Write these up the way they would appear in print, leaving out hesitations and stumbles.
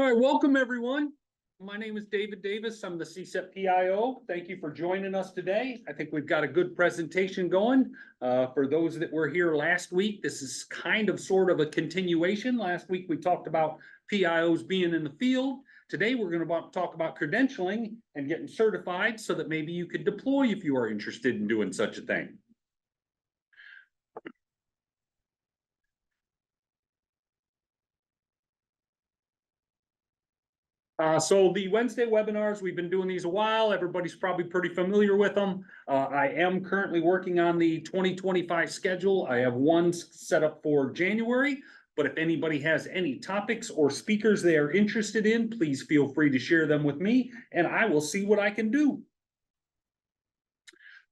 All right, welcome everyone. My name is David Davis. I'm the CSEPP PIO. Thank you for joining us today. I think we've got a good presentation going. For those that were here last week, this is kind of sort of a continuation. Last week we talked about PIOs being in the field. Today we're going to talk about credentialing and getting certified so that maybe you could deploy if you are interested in doing such a thing. So the Wednesday webinars, we've been doing these a while. Everybody's probably pretty familiar with them. I am currently working on the 2025 schedule. I have one set up for January, but if anybody has any topics or speakers they are interested in, please feel free to share them with me and I will see what I can do.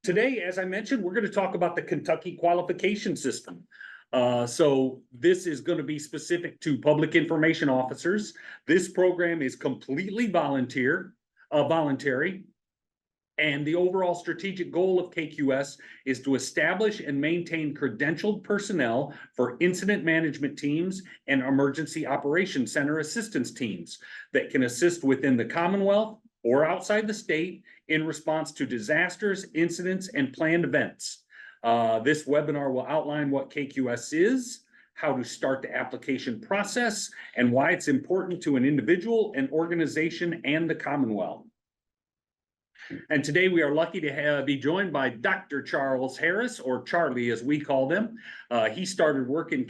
Today, as I mentioned, we're going to talk about the Kentucky Qualification System. So this is going to be specific to public information officers. This program is completely voluntary, and the overall strategic goal of KQS is to establish and maintain credentialed personnel for incident management teams and emergency operations center assistance teams that can assist within the Commonwealth or outside the state in response to disasters, incidents, and planned events. This webinar will outline what KQS is, how to start the application process, and why it's important to an individual, an organization, and the Commonwealth. And today we are lucky to be joined by Dr. Charles Harris, or Charlie as we call him. He started working at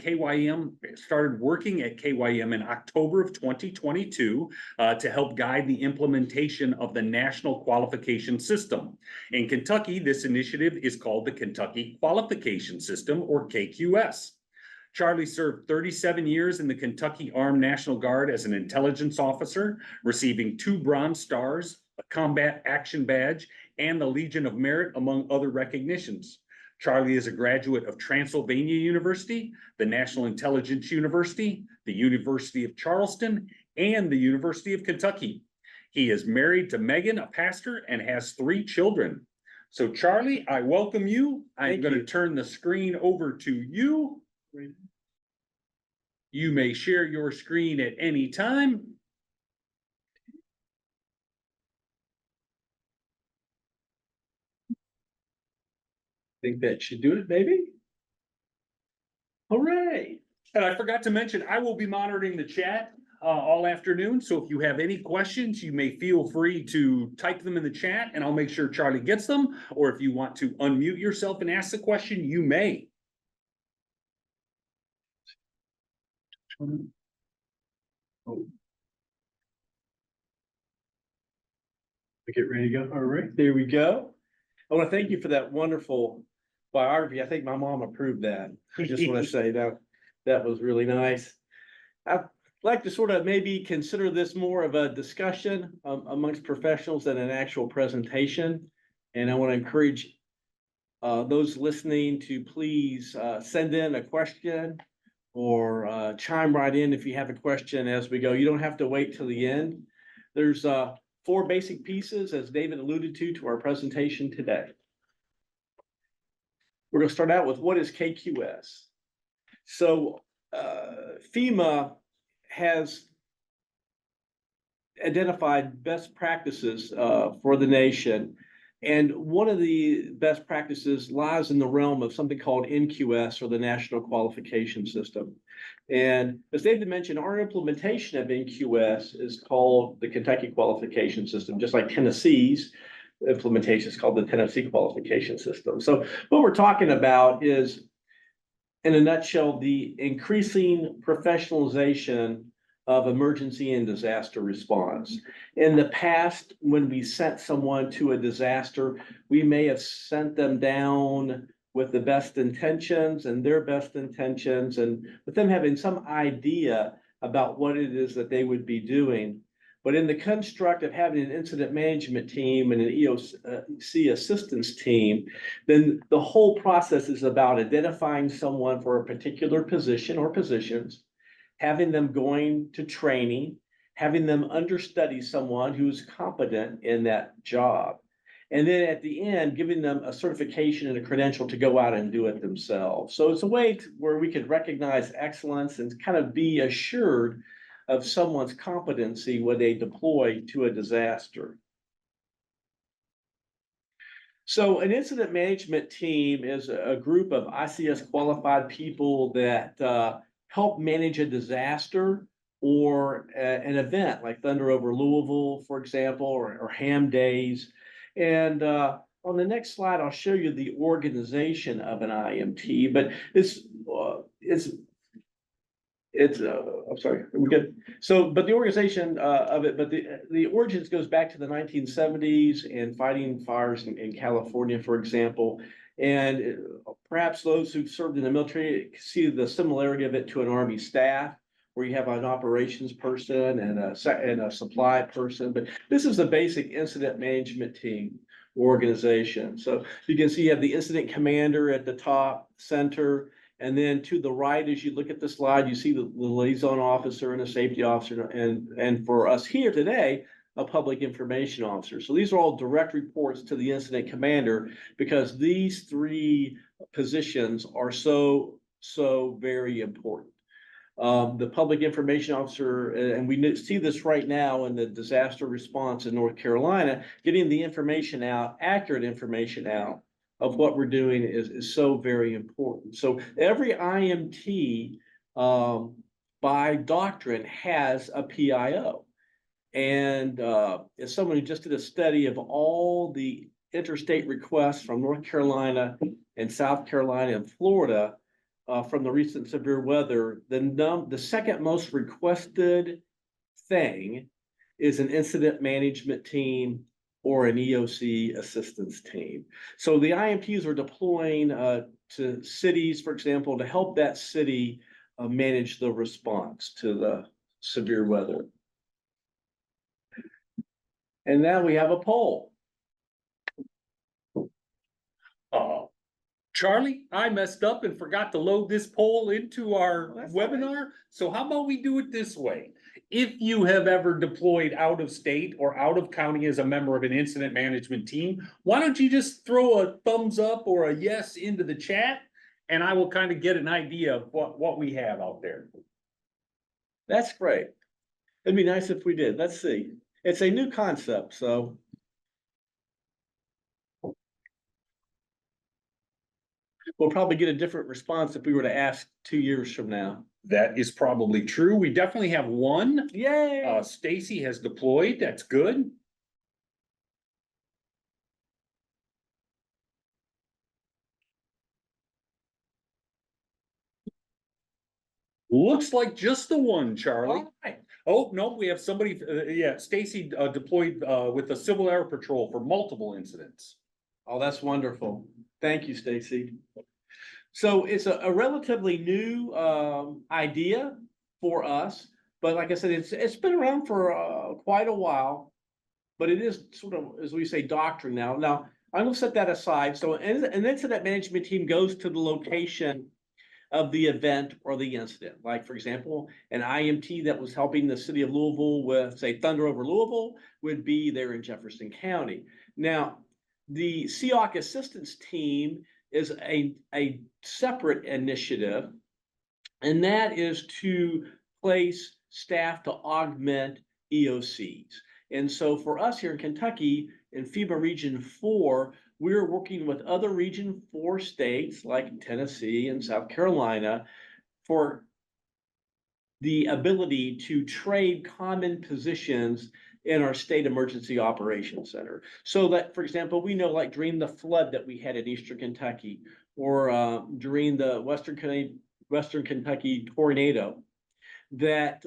KYM in October of 2022 to help guide the implementation of the National Qualification System. In Kentucky, this initiative is called the Kentucky Qualification System, or KQS. Charlie served 37 years in the Kentucky Armed National Guard as an intelligence officer, receiving 2 Bronze Stars, a Combat Action Badge, and the Legion of Merit, among other recognitions. Charlie is a graduate of Transylvania University, the National Intelligence University, the University of Charleston, and the University of Kentucky. He is married to Megan, a pastor, and has 3 children. So Charlie, I welcome you. I'm going to turn the screen over to you. You may share your screen at any time. Think that should do it, maybe? All right. And I forgot to mention, I will be monitoring the chat all afternoon. So if you have any questions, you may feel free to type them in the chat and I'll make sure Charlie gets them. Or if you want to unmute yourself and ask the question, you may. Oh. Get ready to go. All right, there we go. I want to thank you for that wonderful biography. I think my mom approved that. I just want to say that was really nice. I'd like to sort of maybe consider this more of a discussion amongst professionals than an actual presentation. And I want to encourage those listening to please send in a question or chime right in if you have a question as we go. You don't have to wait till the end. There's 4 basic pieces, as David alluded to our presentation today. We're going to start out with what is KQS. So FEMA has identified best practices for the nation. And one of the best practices lies in the realm of something called NQS, or the National Qualification System. And as David mentioned, our implementation of NQS is called the Kentucky Qualification System, just like Tennessee's implementation is called the Tennessee Qualification System. So what we're talking about is, in a nutshell, the increasing professionalization of emergency and disaster response. In the past, when we sent someone to a disaster, we may have sent them down with the best intentions and their best intentions, and with them having some idea about what it is that they would be doing. But in the construct of having an incident management team and an EOC assistance team, then the whole process is about identifying someone for a particular position or positions, having them going to training, having them understudy someone who's competent in that job. And then at the end, giving them a certification and a credential to go out and do it themselves. So it's a way where we could recognize excellence and kind of be assured of someone's competency when they deploy to a disaster. So an incident management team is a group of ICS qualified people that help manage a disaster or an event like Thunder over Louisville, for example, or Ham Days. And on the next slide, I'll show you the organization of an IMT, but I'm sorry, we good. So, but the organization of it, but the origins goes back to the 1970s and fighting fires in California, for example. And perhaps those who've served in the military see the similarity of it to an Army staff, where you have an operations person and a supply person. But this is the basic incident management team organization. So you can see you have the incident commander at the top center. And then to the right, as you look at the slide, you see the liaison officer and a safety officer, and for us here today, a public information officer. So these are all direct reports to the incident commander, because these three positions are so very important. The public information officer, and we see this right now in the disaster response in North Carolina, getting the information out, accurate information out of what we're doing is so very important. So every IMT by doctrine has a PIO. And as someone who just did a study of all the interstate requests from North Carolina and South Carolina and Florida from the recent severe weather, the second most requested thing is an incident management team or an EOC assistance team. So the IMTs are deploying to cities, for example, to help that city manage the response to the severe weather. And now we have a poll. Charlie, I messed up and forgot to load this poll into our webinar. Right. So how about we do it this way? If you have ever deployed out of state or out of county as a member of an incident management team, why don't you just throw a thumbs up or a yes into the chat, and I will kind of get an idea of what we have out there. That's great. It'd be nice if we did. Let's see. It's a new concept, so. We'll probably get a different response if we were to ask 2 years from now. That is probably true. We definitely have one. Yay! Stacy has deployed. That's good. Looks like just the one, Charlie. All right. Oh, no, we have somebody, yeah, Stacy deployed with the Civil Air Patrol for multiple incidents. Oh, that's wonderful. Thank you, Stacy. So it's a relatively new idea for us, but like I said, it's been around for quite a while, but it is sort of, as we say, doctrine now. Now, I'm gonna set that aside. So an incident management team goes to the location of the event or the incident. Like, for example, an IMT that was helping the city of Louisville with, say, Thunder over Louisville would be there in Jefferson County. Now, the CEOC assistance team is a separate initiative, and that is to place staff to augment EOCs. And so for us here in Kentucky, in FEMA Region 4, we're working with other Region 4 states like Tennessee and South Carolina for the ability to trade common positions in our state emergency operations center. So that, for example, we know, like during the flood that we had in Eastern Kentucky, or during the Western Kentucky tornado, that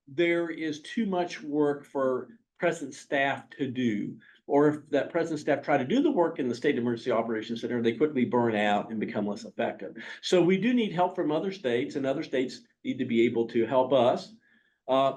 there is too much work for present staff to do. Or if that present staff try to do the work in the State Emergency Operations Center, they quickly burn out and become less effective. So we do need help from other states, and other states need to be able to help us.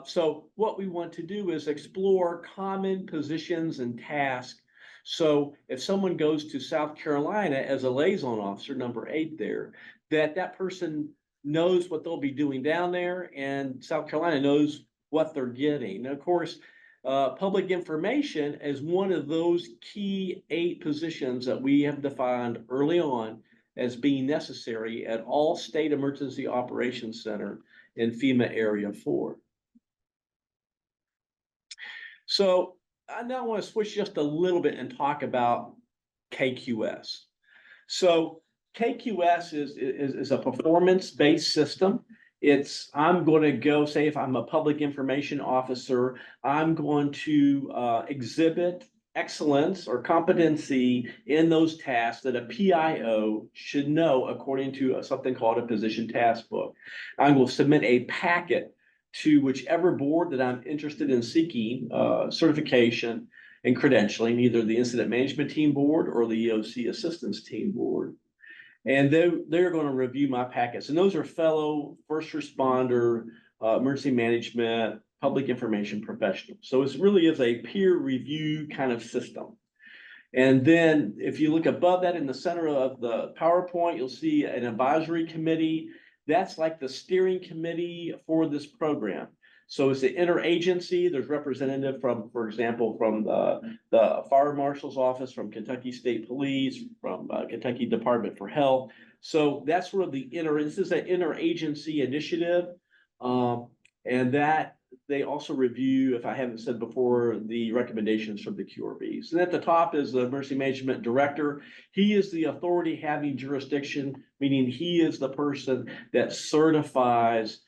So what we want to do is explore common positions and tasks. So if someone goes to South Carolina as a liaison officer, number 8 there, that person knows what they'll be doing down there, and South Carolina knows what they're getting. And of course, public information is one of those key 8 positions that we have defined early on as being necessary at all state emergency operations center in FEMA Area 4. So I now want to switch just a little bit and talk about KQS. So KQS is a performance-based system. I'm going to go, say if I'm a public information officer, I'm going to exhibit excellence or competency in those tasks that a PIO should know according to something called a position task book. I will submit a packet to whichever board that I'm interested in seeking certification and credentialing, either the Incident Management Team Board or the EOC Assistance Team Board. And they're going to review my packets. And those are fellow first responder, emergency management, public information professionals. So it really is a peer review kind of system. And then if you look above that in the center of the PowerPoint, you'll see an advisory committee. That's like the steering committee for this program. So it's the interagency. There's representative from, for example, from the Fire Marshal's Office, from Kentucky State Police, from Kentucky Department for Health. So that's sort of this is an interagency initiative. And that they also review, if I haven't said before, the recommendations from the QRBs. And at the top is the Emergency Management Director. He is the authority having jurisdiction, meaning he is the person that certifies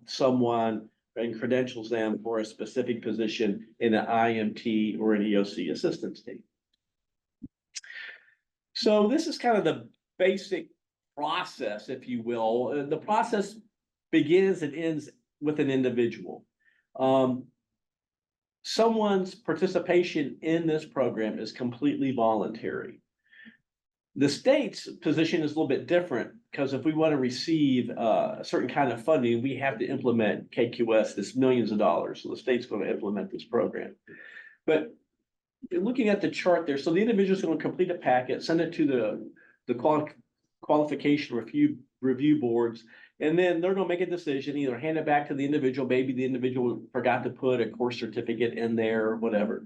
someone and credentials them for a specific position in an IMT or an EOC assistance team. So this is kind of the basic process, if you will. The process begins and ends with an individual. Someone's participation in this program is completely voluntary. The state's position is a little bit different because if we want to receive a certain kind of funding, we have to implement KQS, this millions of dollars. So the state's going to implement this program. But looking at the chart there, so the individual is going to complete a packet, send it to the qualification review boards, and then they're going to make a decision, either hand it back to the individual, maybe the individual forgot to put a course certificate in there or whatever.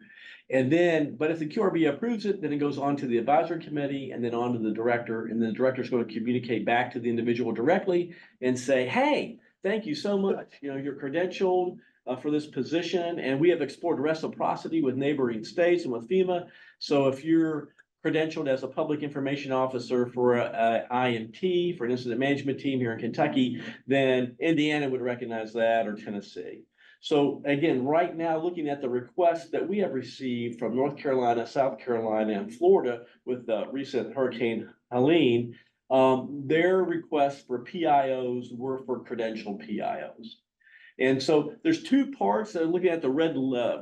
And then, but if the QRB approves it, then it goes on to the advisory committee and then on to the director. And then the director is going to communicate back to the individual directly and say, hey, thank you so much. You're credentialed for this position, and we have explored reciprocity with neighboring states and with FEMA. So if you're credentialed as a public information officer for a IMT, for an incident management team here in Kentucky, then Indiana would recognize that, or Tennessee. So again, right now, looking at the requests that we have received from North Carolina, South Carolina, and Florida with the recent Hurricane Helene, their requests for PIOs were for credentialed PIOs. And so there's two parts. Looking at the red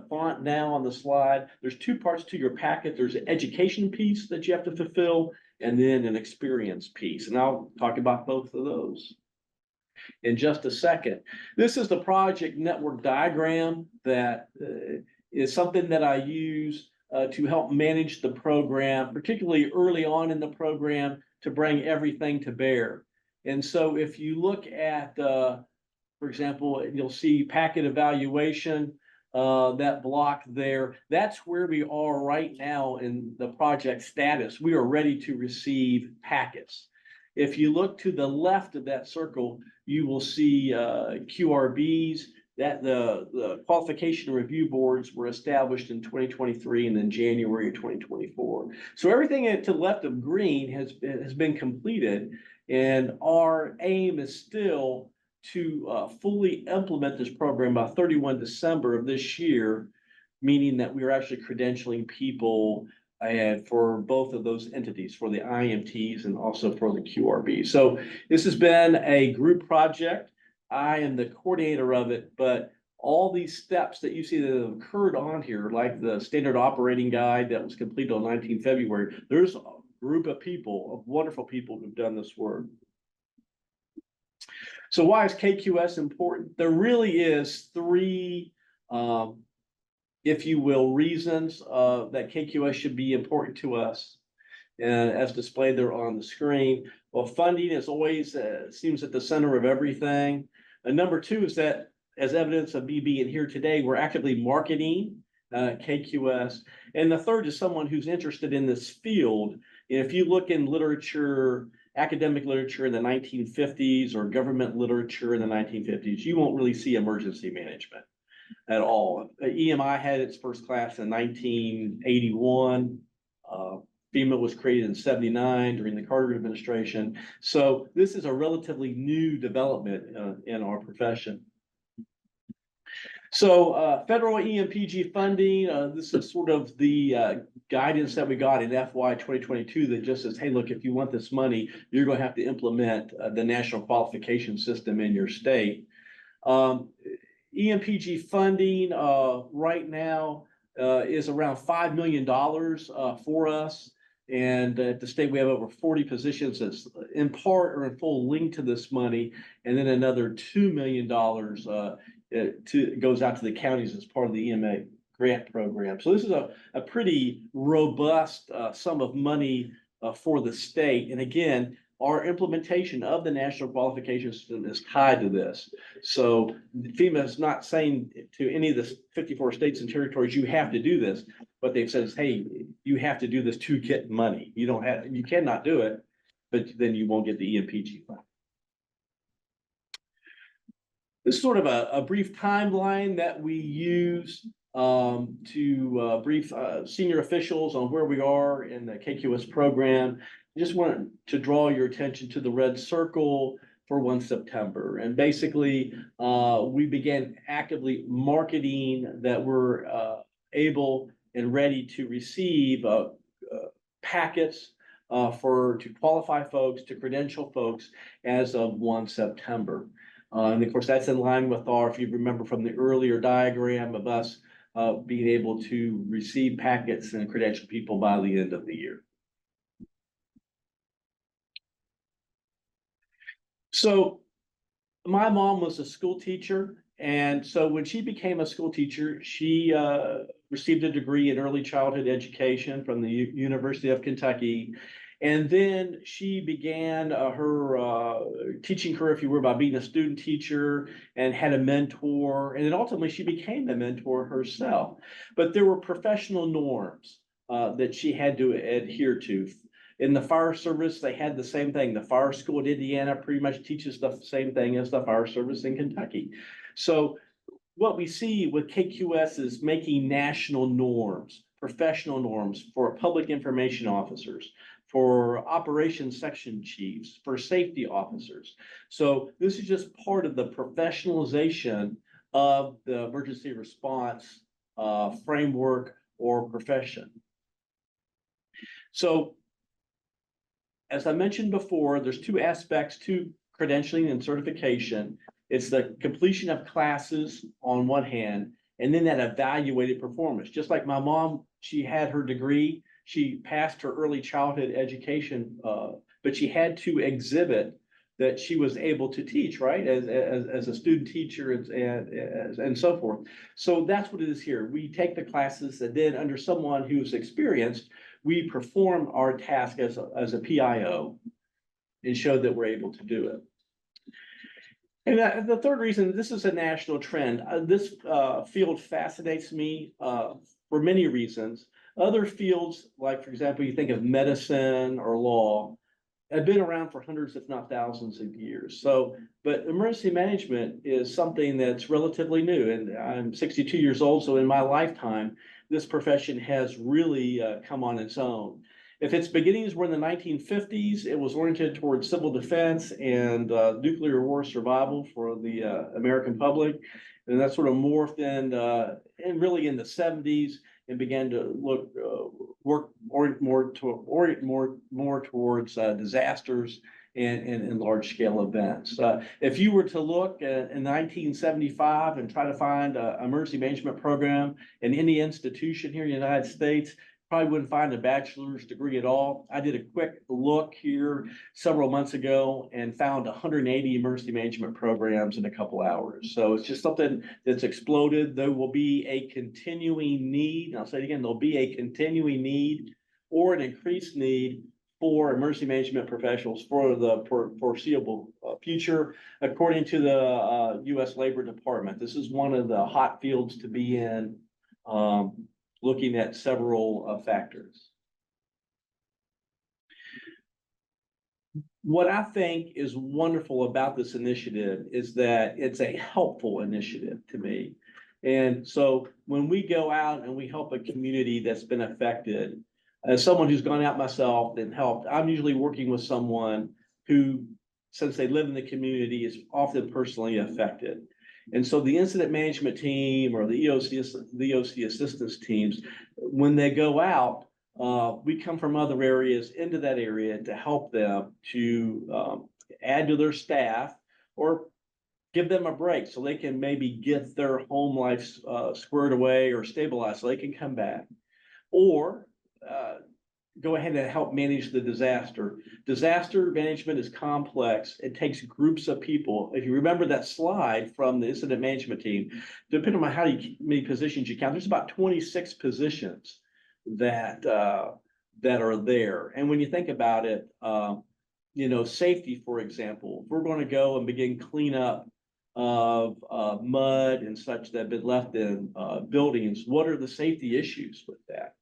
font now on the slide, there's two parts to your packet. There's an education piece that you have to fulfill, and then an experience piece. And I'll talk about both of those in just a second. This is the project network diagram that is something that I use to help manage the program, particularly early on in the program, to bring everything to bear. And so if you look at for example, you'll see packet evaluation, that block there. That's where we are right now in the project status. We are ready to receive packets. If you look to the left of that circle, you will see QRBs, that the qualification review boards were established in 2023 and then January of 2024. So everything to the left of green has been completed, and our aim is still to fully implement this program by 31 December of this year, meaning that we are actually credentialing people and for both of those entities, for the IMTs and also for the QRB. So this has been a group project. I am the coordinator of it, but all these steps that you see that have occurred on here, like the standard operating guide that was completed on 19 February, there's a group of people, of wonderful people who've done this work. So why is KQS important? There really is three, if you will, reasons that KQS should be important to us, as displayed there on the screen. Well, funding is always seems at the center of everything. And number two is that, as evidence of me being here today, we're actively marketing KQS. And the third is someone who's interested in this field. If you look in literature, academic literature in the 1950s or government literature in the 1950s, you won't really see emergency management. at all. EMI had its first class in 1981. FEMA was created in 79 during the Carter administration. So this is a relatively new development in our profession. So federal EMPG funding, this is sort of the guidance that we got in FY 2022 that just says, hey, look, if you want this money, you're going to have to implement the National Qualification System in your state. EMPG funding right now is around $5 million for us. And at the state, we have over 40 positions that's in part or in full linked to this money. And then another $2 million goes out to the counties as part of the EMA grant program. So this is a pretty robust sum of money for the state. And again, our implementation of the National Qualification System is tied to this. So FEMA is not saying to any of the 54 states and territories, you have to do this. What they've said is, hey, you have to do this to get money. You cannot do it, but then you won't get the EMPG fund. This is sort of a brief timeline that we use to brief senior officials on where we are in the KQS program. I just want to draw your attention to the red circle for 1 September. And basically, we began actively marketing that we're able and ready to receive packets to qualify folks, to credential folks as of 1 September. And of course, that's in line with if you remember from the earlier diagram of us being able to receive packets and credential people by the end of the year. So my mom was a school teacher. And so when she became a school teacher, she received a degree in early childhood education from the University of Kentucky. And then she began her teaching career, if you will, by being a student teacher and had a mentor. And then ultimately she became a mentor herself. But there were professional norms that she had to adhere to. In the fire service, they had the same thing. The fire school in Indiana pretty much teaches the same thing as the fire service in Kentucky. So what we see with KQS is making national norms, professional norms for public information officers, for operations section chiefs, for safety officers. So this is just part of the professionalization of the emergency response framework or profession. So as I mentioned before, there's two aspects to credentialing and certification. It's the completion of classes on one hand, and then that evaluated performance. Just like my mom, she had her degree, she passed her early childhood education, but she had to exhibit that she was able to teach, right, as a student teacher and so forth. So that's what it is here. We take the classes, and then under someone who's experienced, we perform our task as a PIO and show that we're able to do it. And the third reason, this is a national trend. This field fascinates me for many reasons. Other fields, like for example, you think of medicine or law, have been around for hundreds, if not thousands of years. So, but emergency management is something that's relatively new. And I'm 62 years old, so in my lifetime, this profession has really come on its own. If its beginnings were in the 1950s, it was oriented towards civil defense and nuclear war survival for the American public. And that sort of morphed and really in the 70s and began to orient more towards disasters and large scale events. If you were to look in 1975 and try to find an emergency management program in any institution here in the United States, probably wouldn't find a bachelor's degree at all. I did a quick look here several months ago and found 180 emergency management programs in a couple hours. So it's just something that's exploded. There will be a continuing need. I'll say it again, there'll be a continuing need or an increased need for emergency management professionals for the foreseeable future, according to the U.S. Labor Department. This is one of the hot fields to be in. Looking at several factors. What I think is wonderful about this initiative is that it's a helpful initiative to me. And so when we go out and we help a community that's been affected, as someone who's gone out myself and helped, I'm usually working with someone who, since they live in the community, is often personally affected. And so the incident management team or the EOC assistance teams, when they go out, we come from other areas into that area to help them to add to their staff or give them a break so they can maybe get their home life squared away or stabilized so they can come back. Or go ahead and help manage the disaster. Disaster management is complex. It takes groups of people. If you remember that slide from the incident management team, depending on how many positions you count, there's about 26 positions that that are there. And when you think about it, you know, safety, for example, if we're going to go and begin cleanup of mud and such that have been left in buildings, what are the safety issues with that?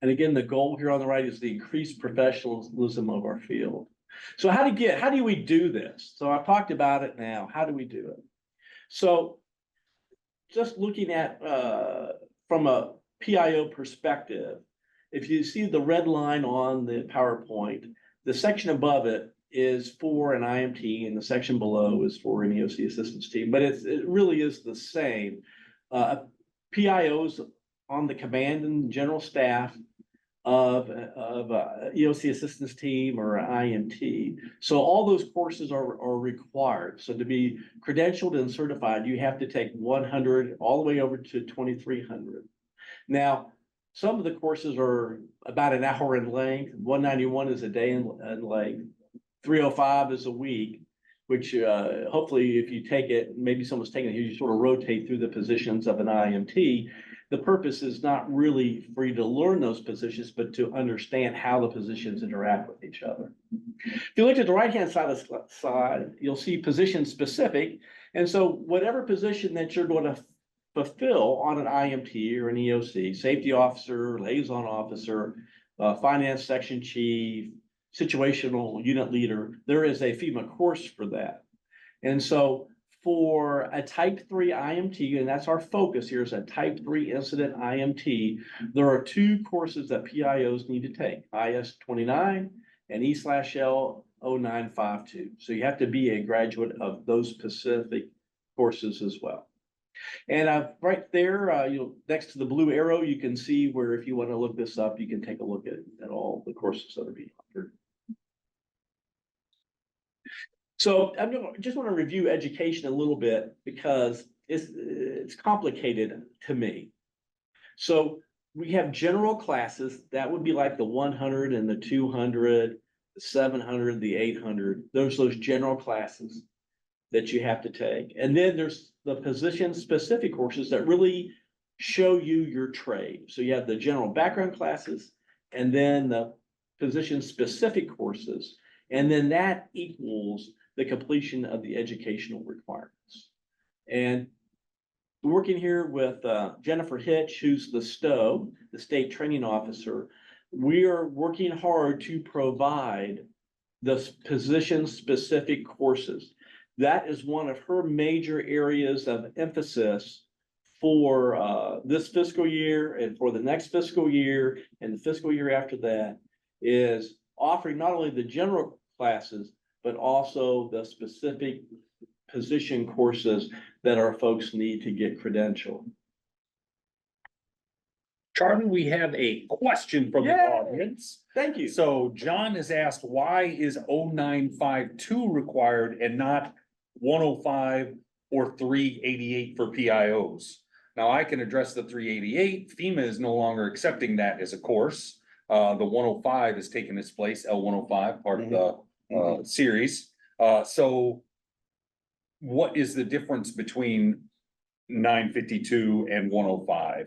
And again, the goal here on the right is the increased professionalism of our field. So how do we do this? So I've talked about it now. How do we do it? So just looking at from a PIO perspective, if you see the red line on the PowerPoint, the section above it is for an IMT and the section below is for an EOC assistance team, but it really is the same. PIOs on the command and general staff of EOC assistance team or IMT. So all those courses are required. So to be credentialed and certified, you have to take 100 all the way over to 2,300. Now, some of the courses are about an hour in length. 191 is a day in length. 305 is a week, which hopefully if you take it, maybe someone's taking it here, you sort of rotate through the positions of an IMT. The purpose is not really for you to learn those positions, but to understand how the positions interact with each other. If you look at the right-hand side of the slide, you'll see position specific. And so whatever position that you're going to fulfill on an IMT or an EOC, safety officer, liaison officer, finance section chief, situational unit leader, there is a FEMA course for that. And so for a type 3 IMT, and that's our focus here is a type 3 incident IMT, there are 2 courses that PIOs need to take, IS-29 and E/L 0952. So you have to be a graduate of those specific courses as well. And right there, next to the blue arrow, you can see where if you want to look this up, you can take a look at all the courses that are being offered. So just want to review education a little bit because it's complicated to me. So we have general classes that would be like the 100 and the 200, the 700, the 800. Those general classes that you have to take. And then there's the position specific courses that really show you your trade. So you have the general background classes and then the position specific courses. And then that equals the completion of the educational requirements. And working here with Jennifer Hitch, who's the STO, the State Training Officer, we are working hard to provide the position-specific courses. That is one of her major areas of emphasis for this fiscal year and for the next fiscal year and the fiscal year after that, is offering not only the general classes, but also the specific position courses that our folks need to get credentialed. Charlie, we have a question from the audience. Thank you. So John has asked, why is 0952 required and not 105 or 388 for PIOs? Now I can address the 388. FEMA is no longer accepting that as a course. The 105 has taken its place, L105, part of the series. So what is the difference between 952 and 105?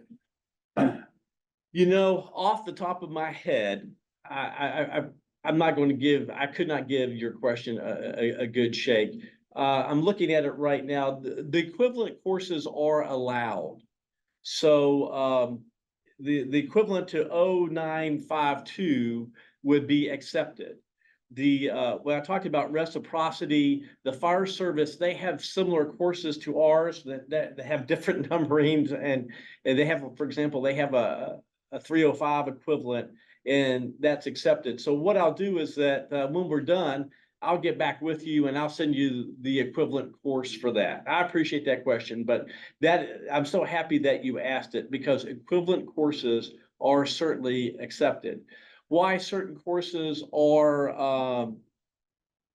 You know, off the top of my head, I'm not going to give, I could not give your question a good shake. I'm looking at it right now. The equivalent courses are allowed. So the equivalent to 0952 would be accepted. when I talked about reciprocity, the fire service, they have similar courses to ours that have different numberings, and they have, for example, they have a 305 equivalent, and that's accepted. So what I'll do is that when we're done, I'll get back with you and I'll send you the equivalent course for that. I appreciate that question, but I'm so happy that you asked it, because equivalent courses are certainly accepted. Why certain courses are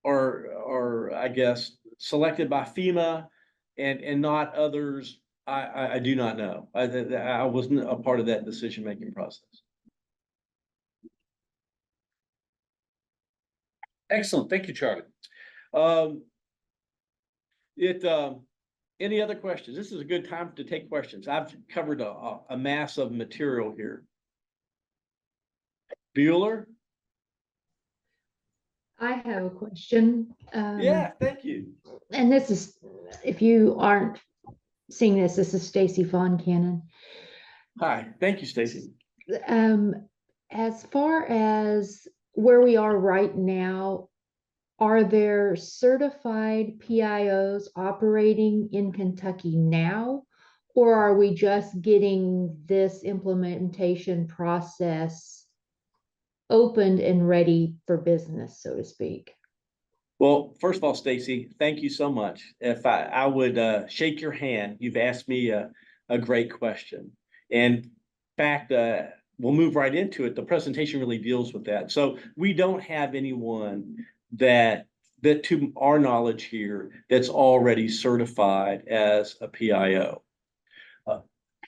I guess selected by FEMA and not others, I do not know. I wasn't a part of that decision-making process. Excellent. Thank you, Charlie. Any other questions? This is a good time to take questions. I've covered a mass of material here. Bueller? I have a question. Yeah, thank you. And this is, if you aren't seeing this, this is Stacy Von Cannon. Hi, thank you, Stacy. As far as where we are right now, are there certified PIOs operating in Kentucky now? Or are we just getting this implementation process opened and ready for business, so to speak? Well, first of all, Stacy, thank you so much. If I would shake your hand, you've asked me a great question. And in fact, we'll move right into it. The presentation really deals with that. So we don't have anyone that to our knowledge here, that's already certified as a PIO.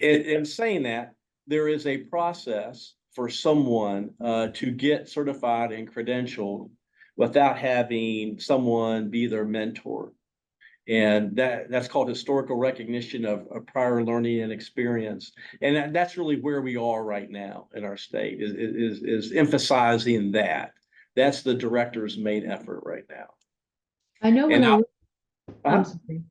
In saying that, there is a process for someone to get certified and credentialed without having someone be their mentor. And that's called historical recognition of prior learning and experience. And that's really where we are right now in our state, is emphasizing that. That's the director's main effort right now. I know when I'm Go sorry.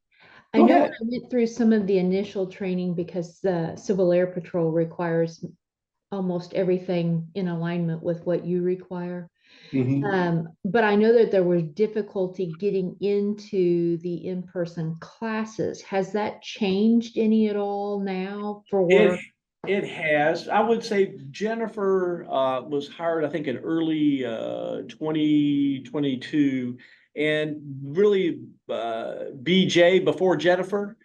I know when ahead. I went through some of the initial training, because the Civil Air Patrol requires almost everything in alignment with what you require. But I know that there was difficulty getting into the in-person classes. Has that changed any at all now for work? It has. I would say Jennifer was hired, I think, in early 2022, and really BJ before Jennifer,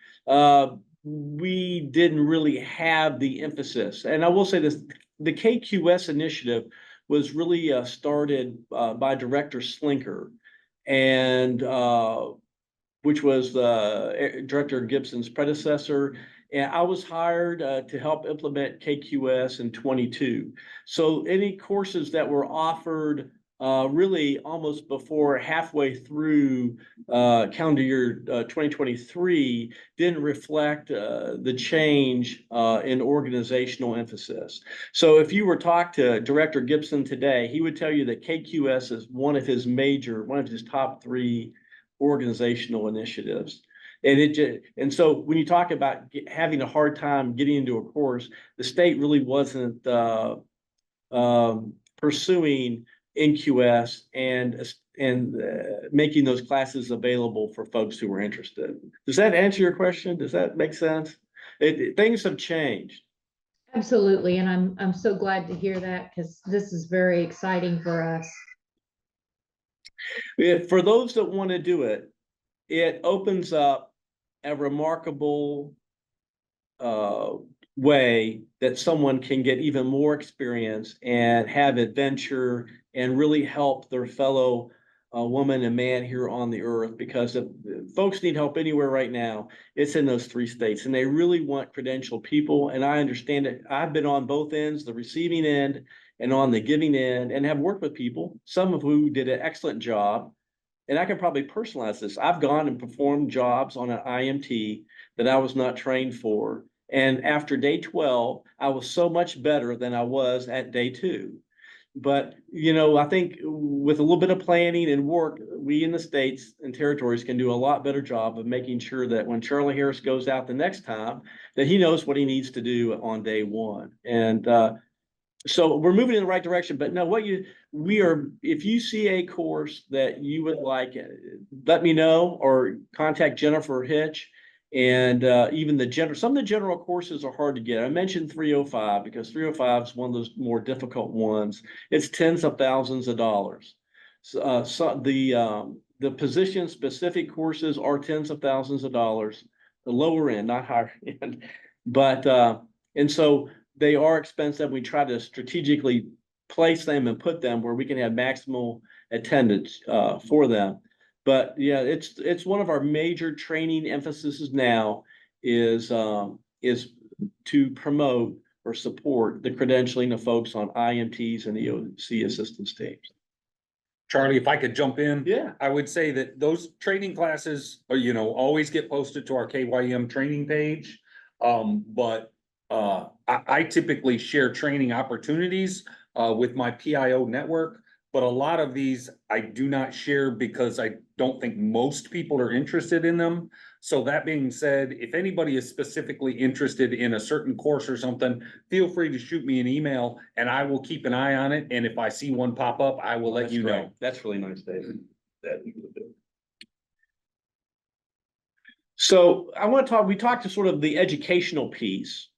we didn't really have the emphasis. And I will say this, the KQS initiative was really started by Director Slinker, and which was Director Gibson's predecessor. And I was hired to help implement KQS in 22. So any courses that were offered really almost before halfway through calendar year 2023 didn't reflect the change in organizational emphasis. So if you were to talk to Director Gibson today, he would tell you that KQS is one of his top 3 organizational initiatives. And so when you talk about having a hard time getting into a course, the state really wasn't pursuing NQS and making those classes available for folks who were interested. Does that answer your question? Does that make sense? Things have changed. Absolutely, and I'm so glad to hear that, because this is very exciting for us. For those that want to do it, it opens up a remarkable way that someone can get even more experience and have adventure and really help their fellow woman and man here on the earth. Because if folks need help anywhere right now, it's in those 3 states, and they really want credentialed people. And I understand it. I've been on both ends, the receiving end and on the giving end, and have worked with people, some of who did an excellent job. And I can probably personalize this. I've gone and performed jobs on an IMT that I was not trained for. And after day 12, I was so much better than I was at day 2. But, I think with a little bit of planning and work, we in the states and territories can do a lot better job of making sure that when Charlie Harris goes out the next time, that he knows what he needs to do on day 1. And so we're moving in the right direction. But no, what if you see a course that you would like, let me know or contact Jennifer Hitch. And even some of the general courses are hard to get. I mentioned 305 because 305 is one of those more difficult ones. It's tens of thousands of dollars. So the position specific courses are tens of thousands of dollars, the lower end, not higher end. But and so they are expensive. We try to strategically place them and put them where we can have maximal attendance for them. But yeah, it's one of our major training emphases now is to promote or support the credentialing of folks on IMTs and the OC assistance teams. Charlie, if I could jump in. Yeah. I would say that those training classes are, you know, always get posted to our KYM training page. But I typically share training opportunities with my PIO network. But a lot of these I do not share because I don't think most people are interested in them. So that being said, if anybody is specifically interested in a certain course or something, feel free to shoot me an email and I will keep an eye on it. And if I see one pop up, I will let you know. That's really nice, David. So we talked to sort of the educational piece.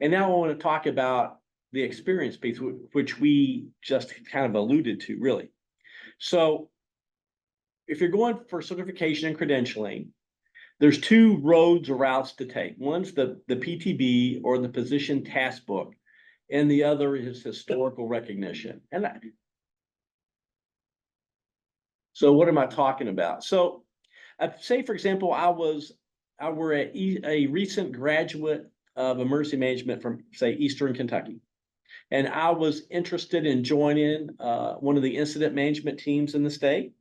And now I want to talk about the experience piece, which we just kind of alluded to, really. So if you're going for certification and credentialing, there's two roads or routes to take. One's the PTB or the position task book, and the other is historical recognition. So what am I talking about? So say, for example, I were a recent graduate of emergency management from, say, Eastern Kentucky. And I was interested in joining one of the incident management teams in the state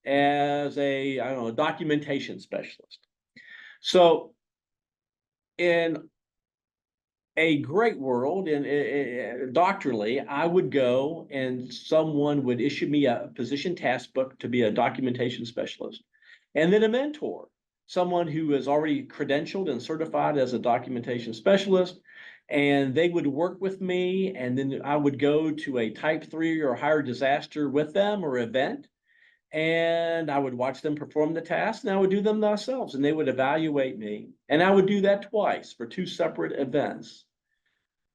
as a documentation specialist. So in a great world, and doctrinally, I would go and someone would issue me a position task book to be a documentation specialist, and then a mentor, someone who is already credentialed and certified as a documentation specialist. And they would work with me, and then I would go to a type 3 or higher disaster with them or event, and I would watch them perform the task, and I would do them themselves, and they would evaluate me. And I would do that twice for two separate events.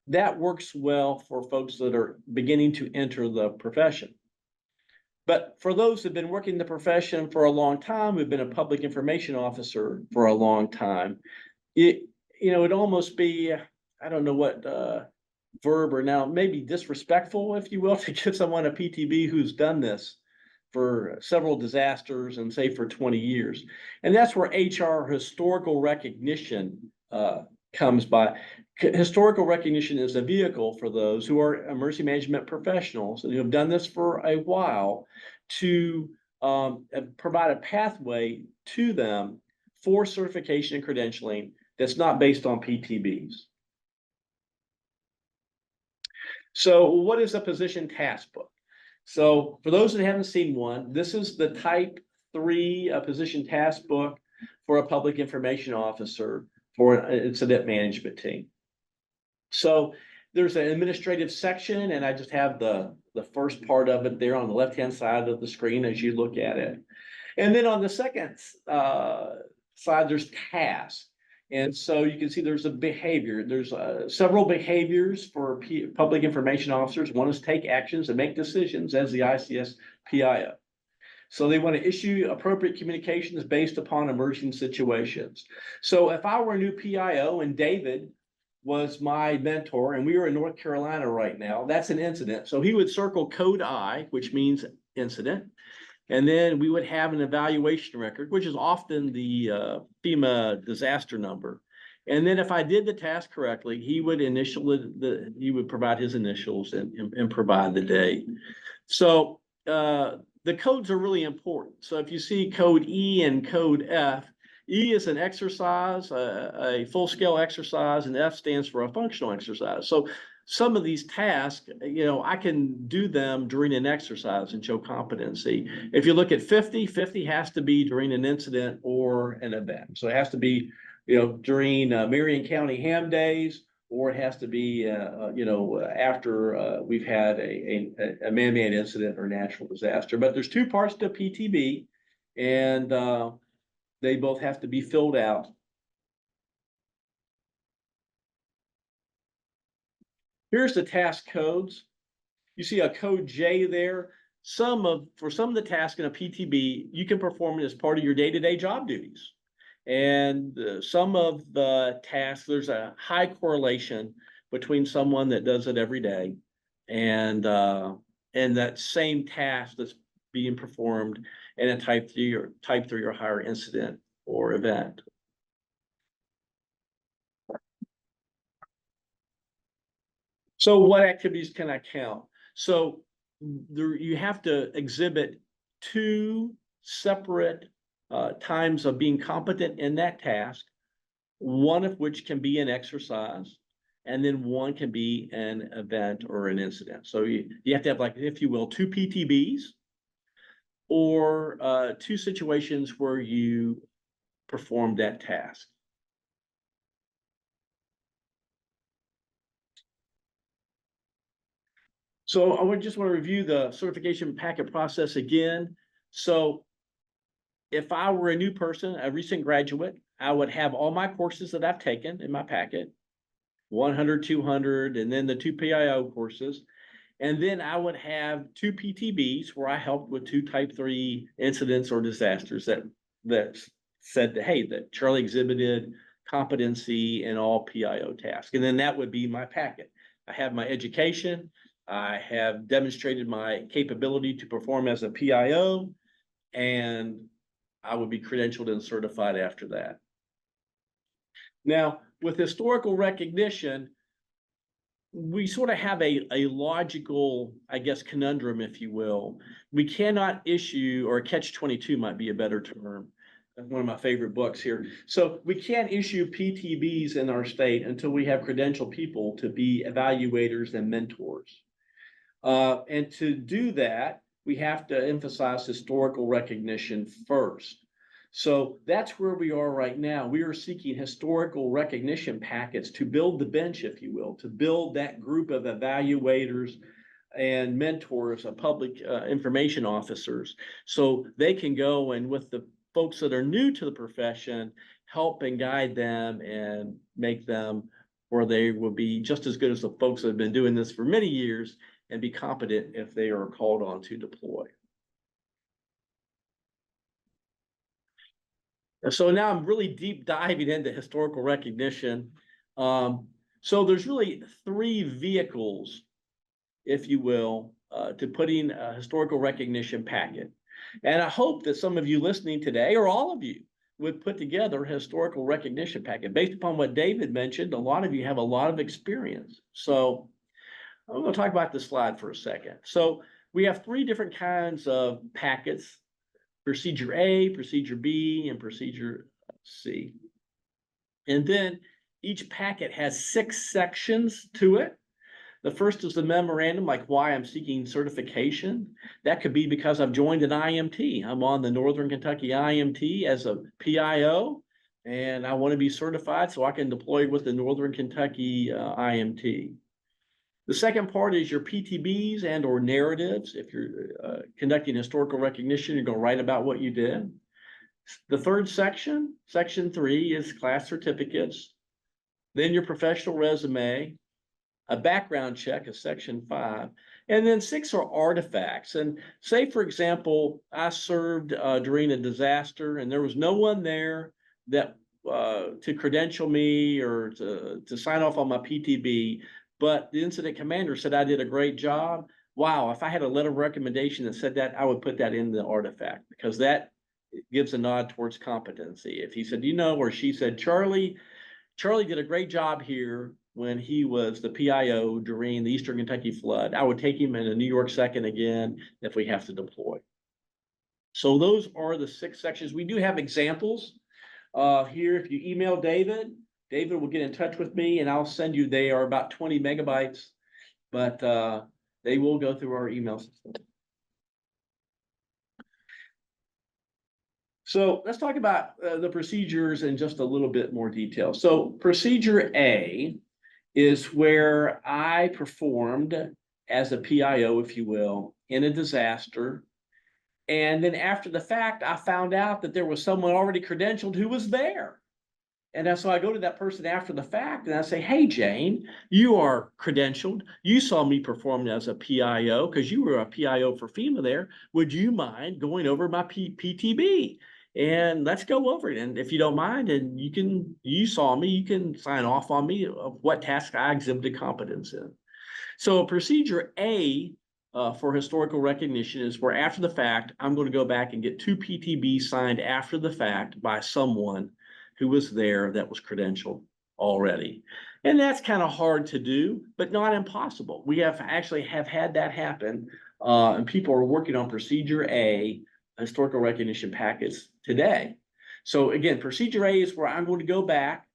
That works well for folks that are beginning to enter the profession. But for those who've been working the profession for a long time, who've been a public information officer for a long time, it'd almost be, I don't know what verb or now maybe disrespectful, if you will, to give someone a PTB who's done this for several disasters and say for 20 years. And that's where HR historical recognition comes by. Historical recognition is a vehicle for those who are emergency management professionals and who have done this for a while to provide a pathway to them for certification and credentialing that's not based on PTBs. So what is a position task book? So for those that haven't seen one, this is the type 3 position task book for a public information officer for an incident management team. So there's an administrative section, and I just have the first part of it there on the left-hand side of the screen as you look at it. And then on the second side, there's tasks. And so you can see there's a behavior. There's several behaviors for public information officers. One is take actions and make decisions as the ICS PIO. So they want to issue appropriate communications based upon emerging situations. So if I were a new PIO and David was my mentor and we were in North Carolina right now, that's an incident. So he would circle code I, which means incident. And then we would have an evaluation record, which is often the FEMA disaster number. And then if I did the task correctly, he would he would provide his initials and provide the date. So the codes are really important. So if you see code E and code F, E is an exercise, a full-scale exercise, and F stands for a functional exercise. So some of these tasks, I can do them during an exercise and show competency. If you look at 50 has to be during an incident or an event. So it has to be, during Marion County Ham Days or it has to be, after we've had a man-made incident or natural disaster. But there's two parts to PTB, and they both have to be filled out. Here's the task codes. You see a code J there. For some of the tasks in a PTB, you can perform it as part of your day-to-day job duties. And some of the tasks, there's a high correlation between someone that does it every day and that same task that's being performed in a type 3 or higher incident or event. So what activities can I count? So there, you have to exhibit two separate times of being competent in that task, one of which can be an exercise, and then one can be an event or an incident. So you have to have, like, if you will, two PTBs or two situations where you perform that task. So I just want to review the certification packet process again. So if I were a new person, a recent graduate, I would have all my courses that I've taken in my packet, 100, 200, and then the 2 PIO courses. And then I would have 2 PTBs where I helped with 2 type 3 incidents or disasters that said that, hey, that Charlie exhibited competency in all PIO tasks. And then that would be my packet. I have my education. I have demonstrated my capability to perform as a PIO, and I would be credentialed and certified after that. Now, with historical recognition, we sort of have a logical, I guess, conundrum, if you will. We cannot issue, or catch-22 might be a better term. That's one of my favorite books here. So we can't issue PTBs in our state until we have credentialed people to be evaluators and mentors. And to do that, we have to emphasize historical recognition first. So that's where we are right now. We are seeking historical recognition packets to build the bench, if you will, to build that group of evaluators and mentors of public information officers, so they can go and, with the folks that are new to the profession, help and guide them and make them where they will be just as good as the folks that have been doing this for many years and be competent if they are called on to deploy. So now I'm really deep diving into historical recognition. So there's really 3 vehicles, if you will, to putting a historical recognition packet. And I hope that some of you listening today, or all of you, would put together a historical recognition packet. Based upon what David mentioned, a lot of you have a lot of experience. So I'm going to talk about this slide for a second. So we have 3 different kinds of packets: Procedure A, Procedure B, and Procedure C. And then each packet has 6 sections to it. The first is the memorandum, like why I'm seeking certification. That could be because I've joined an IMT. I'm on the Northern Kentucky IMT as a PIO, and I want to be certified so I can deploy with the Northern Kentucky IMT. The second part is your PTBs and or narratives. If you're conducting historical recognition, you're going to write about what you did. The third section, section 3, is class certificates. Then your professional resume, a background check is section 5. And then 6 are artifacts. And say, for example, I served during a disaster and there was no one there that to credential me or to sign off on my PTB. But the incident commander said I did a great job. Wow, if I had a letter of recommendation that said that, I would put that in the artifact, because that gives a nod towards competency. If he said, or she said, Charlie did a great job here when he was the PIO during the Eastern Kentucky flood, I would take him in a New York second again if we have to deploy. So those are the 6 sections. We do have examples here. If you email David will get in touch with me and I'll send you. They are about 20 megabytes, but they will go through our email system. So let's talk about the procedures in just a little bit more detail. So procedure A is where I performed as a PIO, if you will, in a disaster. And then after the fact, I found out that there was someone already credentialed who was there. And so I go to that person after the fact and I say, hey, Jane, you are credentialed. You saw me perform as a PIO because you were a PIO for FEMA there. Would you mind going over my PTB? And let's go over it. And if you don't mind, and you saw me, you can sign off on me of what task I exhibited competence in. So procedure A for historical recognition is where after the fact, I'm going to go back and get 2 PTBs signed after the fact by someone who was there that was credentialed already. And that's kind of hard to do, but not impossible. We have had that happen. And people are working on procedure A, historical recognition packets today. So again, procedure A is where I'm going to go back.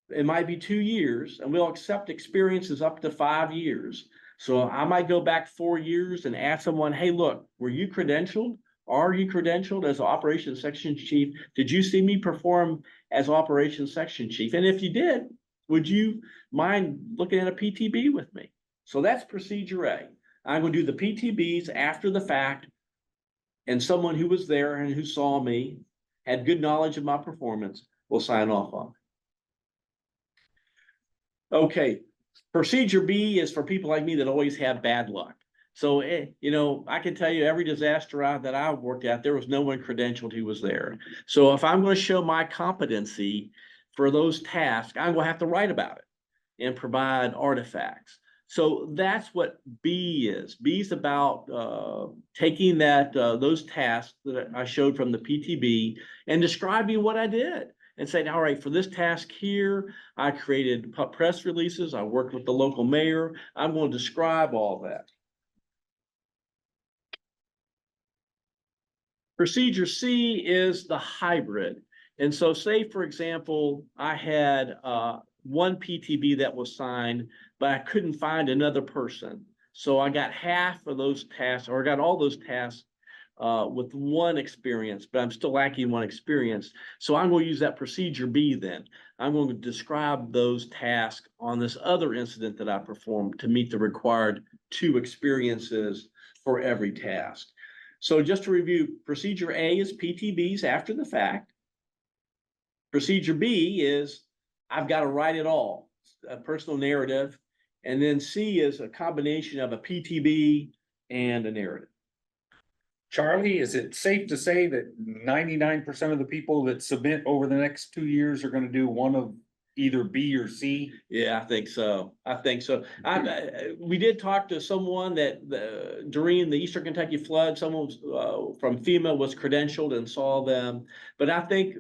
It might be 2 years, and we'll accept experiences up to 5 years. So I might go back 4 years and ask someone, hey, look, were you credentialed? Are you credentialed as operations section chief? Did you see me perform as operations section chief? And if you did, would you mind looking at a PTB with me? So that's procedure A. I'm going to do the PTBs after the fact, and someone who was there and who saw me, had good knowledge of my performance, will sign off on it. Okay, procedure B is for people like me that always have bad luck. So, I can tell you every disaster that I worked at, there was no one credentialed who was there. So if I'm going to show my competency for those tasks, I'm going to have to write about it and provide artifacts. So that's what B is. B is about taking those tasks that I showed from the PTB and describing what I did. And saying, all right, for this task here, I created press releases. I worked with the local mayor. I'm going to describe all that. Procedure C is the hybrid. And so say, for example, I had one PTB that was signed, but I couldn't find another person. So I got half of those tasks, or I got all those tasks with one experience, but I'm still lacking one experience. So I'm going to use that procedure B then. I'm going to describe those tasks on this other incident that I performed to meet the required 2 experiences for every task. So just to review, procedure A is PTBs after the fact. Procedure B is I've got to write it all, a personal narrative. And then C is a combination of a PTB and a narrative. Charlie, is it safe to say that 99% of the people that submit over the next 2 years are going to do one of either B or C? Yeah, I think so. We did talk to someone that during the Eastern Kentucky flood, someone from FEMA was credentialed and saw them. But I think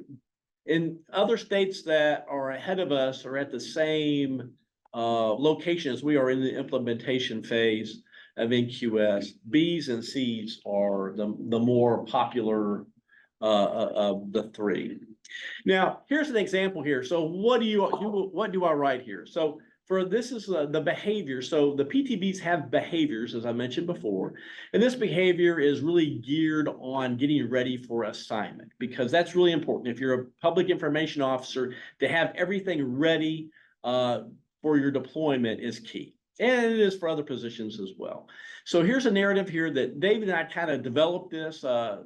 in other states that are ahead of us are at the same location as we are in the implementation phase of NQS, B's and C's are the more popular of the 3. Now, here's an example here. So what do I write here? So this is the behavior. So the PTBs have behaviors, as I mentioned before, and this behavior is really geared on getting ready for assignment, because that's really important. If you're a public information officer, to have everything ready for your deployment is key. And it is for other positions as well. So here's a narrative here that David and I kind of developed this, I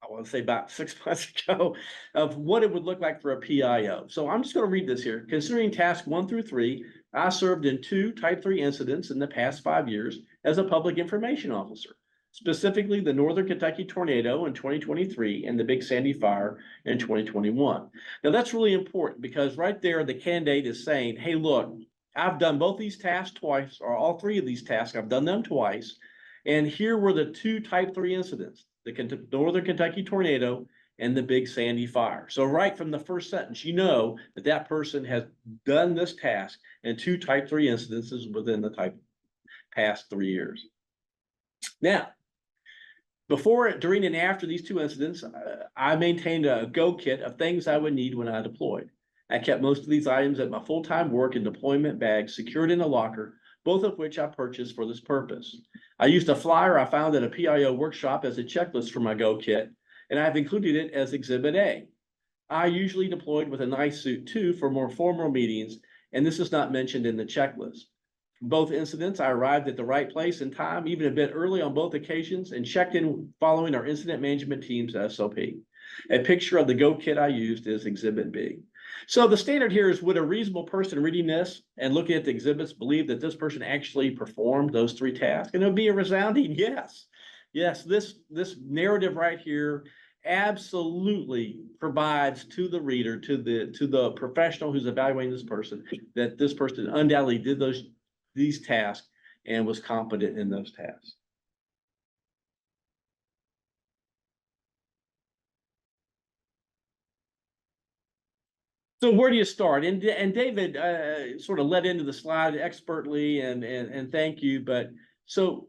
want to say about 6 months ago, of what it would look like for a PIO. So I'm just going to read this here. Considering task 1 through 3, I served in 2 type 3 incidents in the past 5 years as a public information officer, specifically the Northern Kentucky tornado in 2023 and the Big Sandy fire in 2021. Now that's really important, because right there, the candidate is saying, hey, look, I've done both these tasks twice, or all 3 of these tasks, I've done them twice. And here were the 2 type 3 incidents, the Northern Kentucky tornado and the Big Sandy fire. So right from the first sentence, you know that that person has done this task in 2 type 3 incidences within the past 3 years. Now, before, during, and after these 2 incidents, I maintained a go kit of things I would need when I deployed. I kept most of these items at my full-time work and deployment bag secured in a locker, both of which I purchased for this purpose. I used a flyer I found at a PIO workshop as a checklist for my go kit, and I've included it as Exhibit A. I usually deployed with a nice suit too for more formal meetings, and this is not mentioned in the checklist. Both incidents, I arrived at the right place and time, even a bit early on both occasions, and checked in following our incident management team's SOP. A picture of the Go kit I used is Exhibit B. So the standard here is, would a reasonable person reading this and looking at the exhibits believe that this person actually performed those 3 tasks? And it would be a resounding yes. Yes, this narrative right here absolutely provides to the reader, to the professional who's evaluating this person, that this person undoubtedly did these tasks and was competent in those tasks. So where do you start? And David sort of led into the slide expertly, and thank you. But so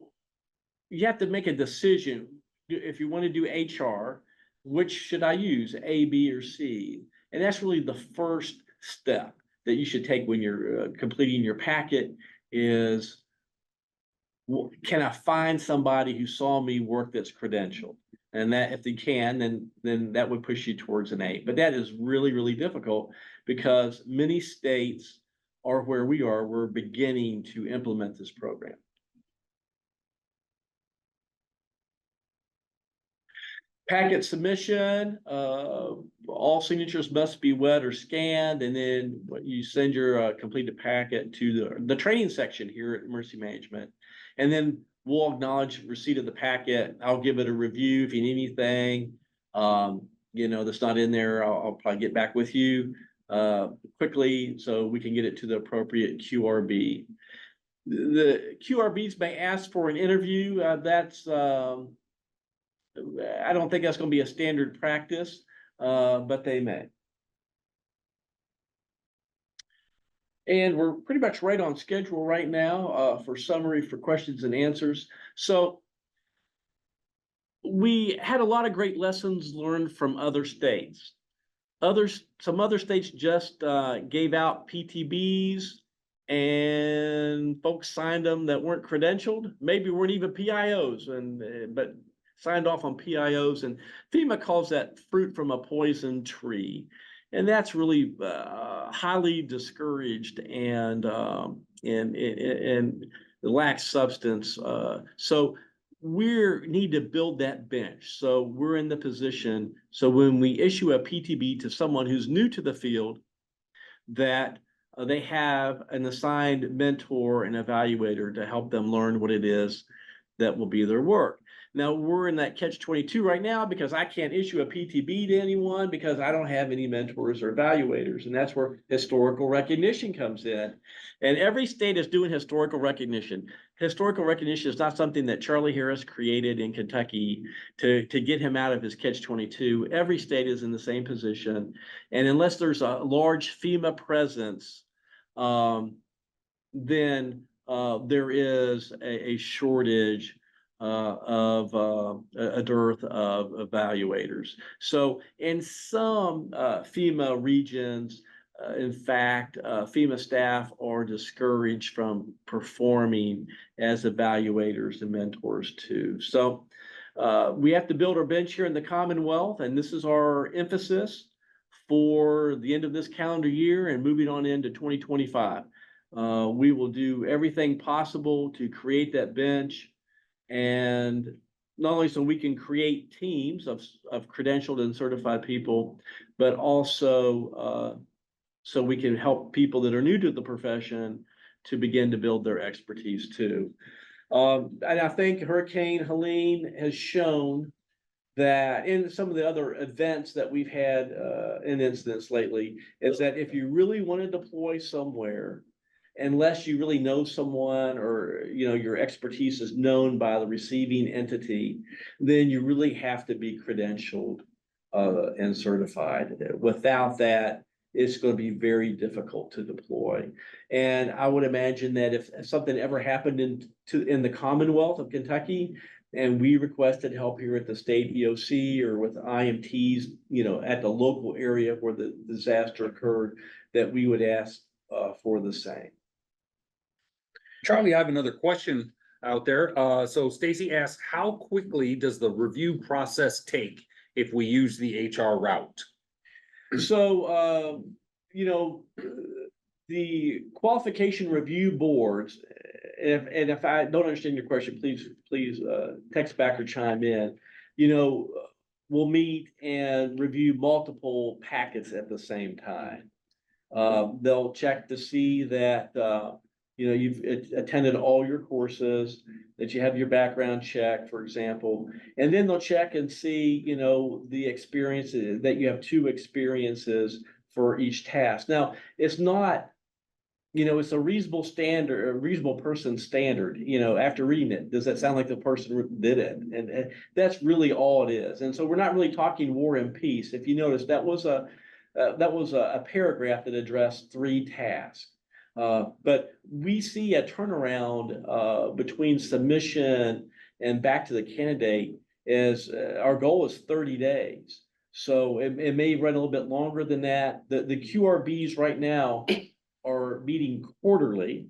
you have to make a decision if you want to do HR, which should I use, A, B, or C? And that's really the first step that you should take when you're completing your packet is, can I find somebody who saw me work that's credentialed? And that if they can, then that would push you towards an 8. But that is really, really difficult because many states are where we are. We're beginning to implement this program. Packet submission, all signatures must be wet or scanned, and then you send your completed packet to the training section here at Mercy Management. And then we'll acknowledge receipt of the packet. I'll give it a review. If you need anything, that's not in there, I'll probably get back with you quickly so we can get it to the appropriate QRB. The QRBs may ask for an interview. I don't think that's going to be a standard practice, but they may. And we're pretty much right on schedule right now for summary for questions and answers. So we had a lot of great lessons learned from other states. Some other states just gave out PTBs and folks signed them that weren't credentialed, maybe weren't even PIOs, but signed off on PIOs, and FEMA calls that fruit from a poison tree. And that's really highly discouraged and lacks substance. So we need to build that bench. So we're in the position, so when we issue a PTB to someone who's new to the field, that they have an assigned mentor and evaluator to help them learn what it is that will be their work. Now we're in that catch-22 right now because I can't issue a PTB to anyone because I don't have any mentors or evaluators. And that's where historical recognition comes in. And every state is doing historical recognition. Historical recognition is not something that Charlie Harris created in Kentucky to get him out of his catch-22. Every state is in the same position. And unless there's a large FEMA presence, then there is a shortage of a dearth of evaluators. So in some FEMA regions, in fact, FEMA staff are discouraged from performing as evaluators and mentors too. So we have to build our bench here in the Commonwealth, and this is our emphasis for the end of this calendar year and moving on into 2025. We will do everything possible to create that bench, and not only so we can create teams of credentialed and certified people, but also so we can help people that are new to the profession to begin to build their expertise too. And I think Hurricane Helene has shown that in some of the other events that we've had in incidents lately, is that if you really want to deploy somewhere, unless you really know someone or your expertise is known by the receiving entity, then you really have to be credentialed and certified. Without that, it's going to be very difficult to deploy. And I would imagine that if something ever happened in the Commonwealth of Kentucky, and we requested help here at the state EOC or with IMTs, at the local area where the disaster occurred, that we would ask for the same. Charlie, I have another question out there. So Stacy asks, how quickly does the review process take if we use the HR route? So, the qualification review boards, if I don't understand your question, please text back or chime in. You know, we'll meet and review multiple packets at the same time. They'll check to see that, you know, you've attended all your courses, that you have your background check, for example. And then they'll check and see, you know, the experiences, that you have 2 experiences for each task. Now, it's not, you know, it's a reasonable standard, a reasonable person standard, you know, after reading it, does that sound like the person did it? And that's really all it is. And so we're not really talking war and peace. If you notice, that was a paragraph that addressed 3 tasks. But we see a turnaround between submission and back to the candidate as our goal is 30 days. So it may run a little bit longer than that. The QRBs right now are meeting quarterly,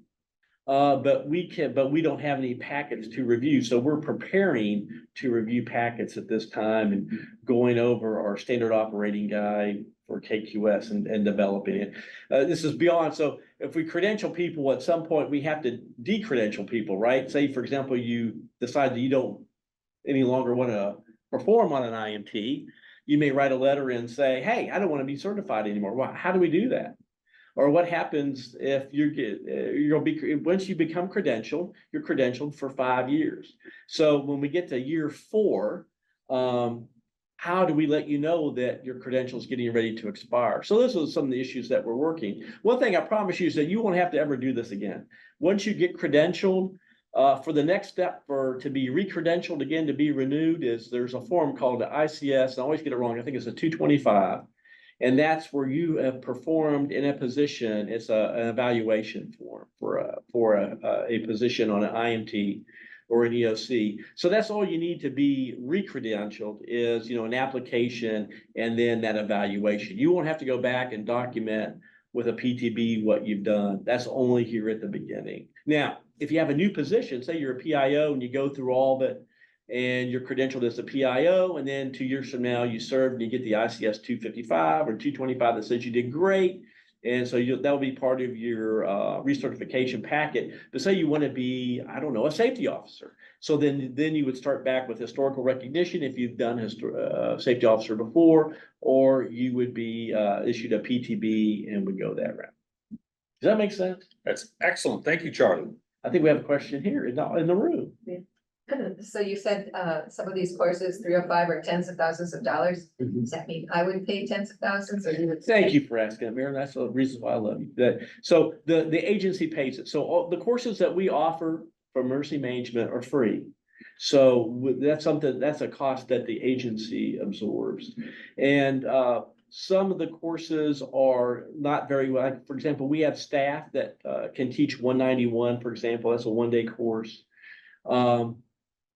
but we don't have any packets to review. So we're preparing to review packets at this time and going over our standard operating guide for KQS and developing it. This is beyond. So if we credential people, at some point we have to decredential people, right? Say, for example, you decide that you don't any longer want to perform on an IMT. You may write a letter and say, hey, I don't want to be certified anymore. Well, how do we do that? Or what happens if once you become credentialed, you're credentialed for 5 years. So when we get to year 4, how do we let you know that your credential is getting ready to expire? So those are some of the issues that we're working. One thing I promise you is that you won't have to ever do this again. Once you get credentialed, for the next step to be recredentialed again, to be renewed, there's a form called the ICS. I always get it wrong. I think it's a 225. And that's where you have performed in a position. It's an evaluation form for a position on an IMT or an EOC. So that's all you need to be recredentialed is, you know, an application and then that evaluation. You won't have to go back and document with a PTB what you've done. That's only here at the beginning. Now, if you have a new position, say you're a PIO and you go through all of it, and you're credentialed as a PIO, and then 2 years from now you served and you get the ICS 255 or 225 that says you did great. And so that'll be part of your recertification packet. But say you want to be, I don't know, a safety officer. So then you would start back with historical recognition if you've done safety officer before, or you would be issued a PTB and would go that route. Does that make sense? That's excellent. Thank you, Charlie. I think we have a question here in the room. Yeah. So you said some of these courses, 305 are tens of thousands of dollars. Does that mean I would pay tens of thousands, or you would? Thank you for asking, Mayor. That's the reason why I love you. So the agency pays it. So all the courses that we offer for emergency management are free. So that's a cost that the agency absorbs. And some of the courses are not very well. For example, we have staff that can teach 191, for example. That's a 1-day course.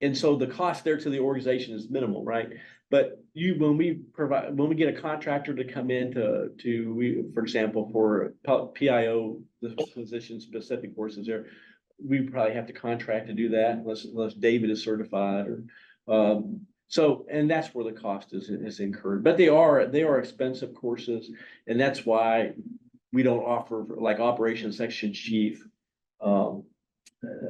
And so the cost there to the organization is minimal, right? But when we get a contractor to come in for example, for PIO, the position specific courses there, we probably have to contract to do that unless David is certified or, and that's where the cost is incurred. But they are expensive courses, and that's why we don't offer like operations section chief.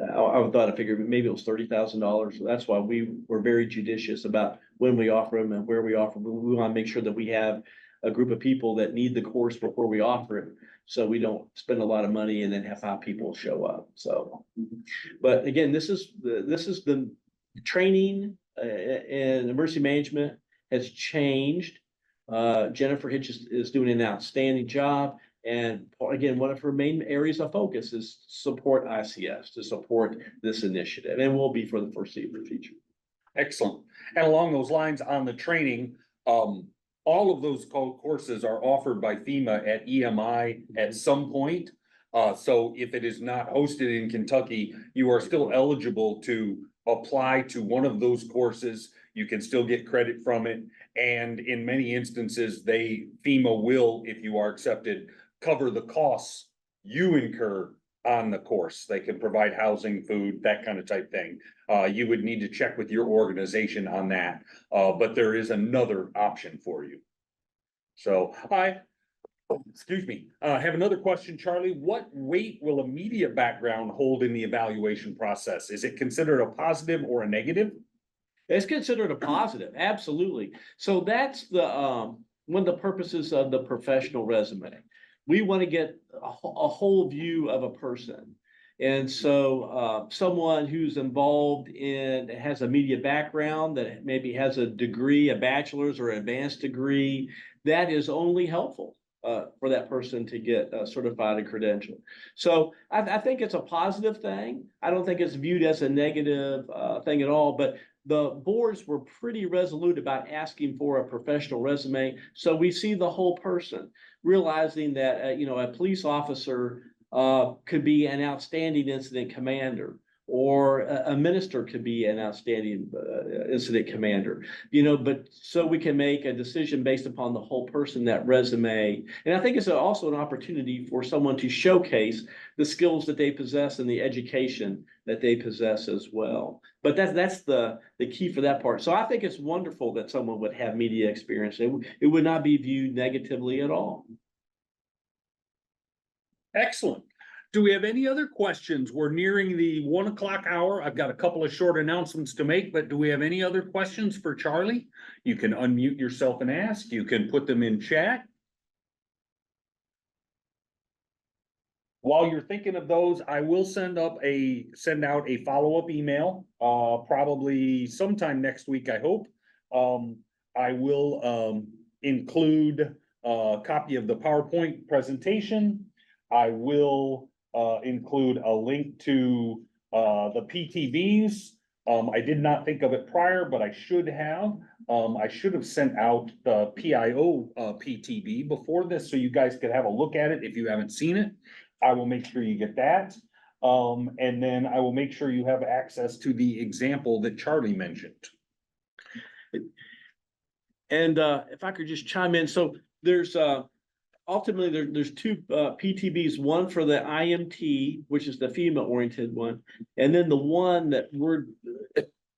I thought I figured maybe it was $30,000. So that's why we were very judicious about when we offer them and where we offer them. We want to make sure that we have a group of people that need the course before we offer it, so we don't spend a lot of money and then have 5 people show up. So, but again, this is the training and emergency management has changed. Jennifer Hitch is doing an outstanding job. And again, one of her main areas of focus is support ICS, to support this initiative, and will be for the foreseeable future. Excellent. And along those lines on the training, all of those courses are offered by FEMA at EMI at some point. So if it is not hosted in Kentucky, you are still eligible to apply to one of those courses. You can still get credit from it. And in many instances, FEMA will, if you are accepted, cover the costs you incur on the course. They can provide housing, food, that kind of type thing. You would need to check with your organization on that, but there is another option for you. So Excuse me. Have another question, Charlie. What weight will a media background hold in the evaluation process? Is it considered a positive or a negative? It's considered a positive, absolutely. So that's the, one of the purposes of the professional resume. We want to get a whole view of a person. And so, someone who's involved in, has a media background, that maybe has a degree, a bachelor's or advanced degree, that is only helpful for that person to get certified and credentialed. So I think it's a positive thing. I don't think it's viewed as a negative thing at all, but the boards were pretty resolute about asking for a professional resume. So we see the whole person, realizing that, you know, a police officer could be an outstanding incident commander, or a minister could be an outstanding incident commander, you know, but so we can make a decision based upon the whole person, that resume. And I think it's also an opportunity for someone to showcase the skills that they possess and the education that they possess as well. But that's the key for that part. So I think it's wonderful that someone would have media experience. It would not be viewed negatively at all. Excellent. Do we have any other questions? We're nearing the 1 o'clock hour. I've got a couple of short announcements to make, but do we have any other questions for Charlie? You can unmute yourself and ask. You can put them in chat. While you're thinking of those, I will send out a follow-up email, probably sometime next week, I hope. I will include a copy of the PowerPoint presentation. I will include a link to the PTVs. I did not think of it prior, but I should have. I should have sent out the PIO PTV before this, so you guys could have a look at it if you haven't seen it. I will make sure you get that. And then I will make sure you have access to the example that Charlie mentioned. And if I could just chime in, so there's ultimately there's two PTBs, one for the IMT, which is the FEMA oriented one, and then the one that we're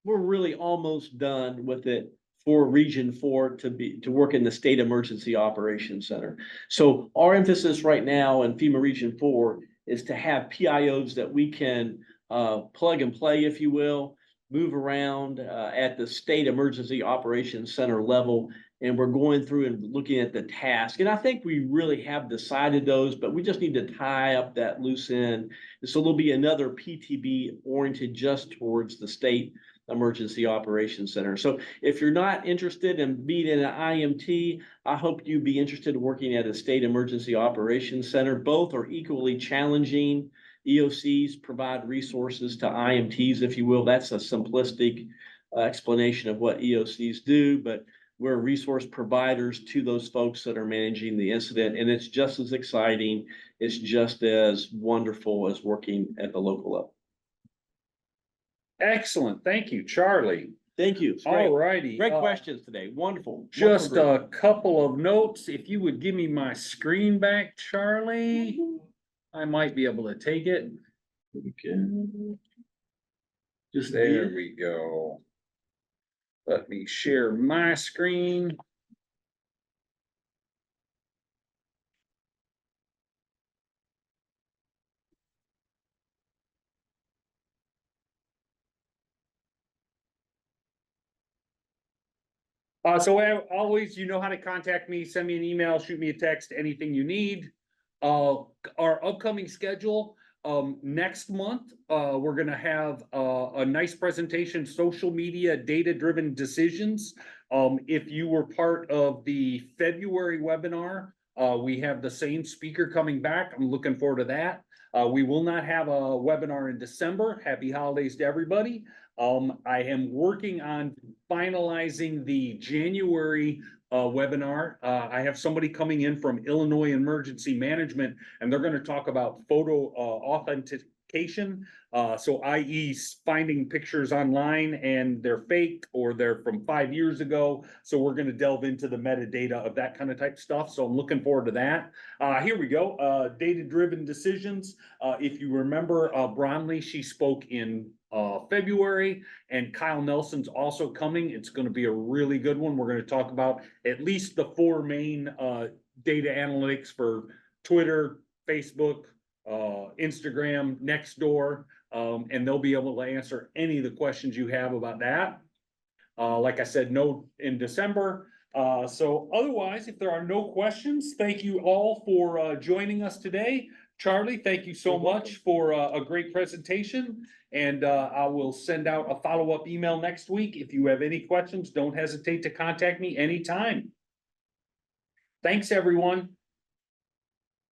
really almost done with it for Region 4 to work in the State Emergency Operations Center. So our emphasis right now in FEMA Region 4 is to have PIOs that we can plug and play, if you will, move around at the State Emergency Operations Center level. And we're going through and looking at the task. And I think we really have decided those, but we just need to tie up that loose end. And so there'll be another PTB oriented just towards the State Emergency Operations Center. So if you're not interested in being in an IMT, I hope you'd be interested in working at a State Emergency Operations Center. Both are equally challenging. EOCs provide resources to IMTs, if you will. That's a simplistic explanation of what EOCs do, but we're resource providers to those folks that are managing the incident. And it's just as exciting. It's just as wonderful as working at the local level. Excellent. Thank you, Charlie. Thank you. All righty. Great questions today. Wonderful. Just Wonderful. a couple of notes. If you would give me my screen back, Charlie, I might be able to take it. Okay. Just There we go. Let me share my screen. So always, you know how to contact me, send me an email, shoot me a text, anything you need. Our upcoming schedule, next month, we're gonna have a nice presentation, social media, data-driven decisions. If you were part of the February webinar, we have the same speaker coming back. I'm looking forward to that. We will not have a webinar in December. Happy holidays to everybody. I am working on finalizing the January webinar. I have somebody coming in from Illinois Emergency Management, and they're going to talk about photo authentication. So i.e. finding pictures online and they're fake or they're from 5 years ago. So we're going to delve into the metadata of that kind of type stuff. So I'm looking forward to that. Here we go. Data-driven decisions. If you remember Bronley, she spoke in February, and Kyle Nelson's also coming. It's gonna be a really good one. We're gonna talk about at least the four main data analytics for Twitter, Facebook, Instagram, Nextdoor, and they'll be able to answer any of the questions you have about that. Like I said, no in December. So otherwise, if there are no questions, thank you all for joining us today. Charlie, thank you so much for a great presentation. And I will send out a follow-up email next week. If you have any questions, don't hesitate to contact me anytime. Thanks, everyone.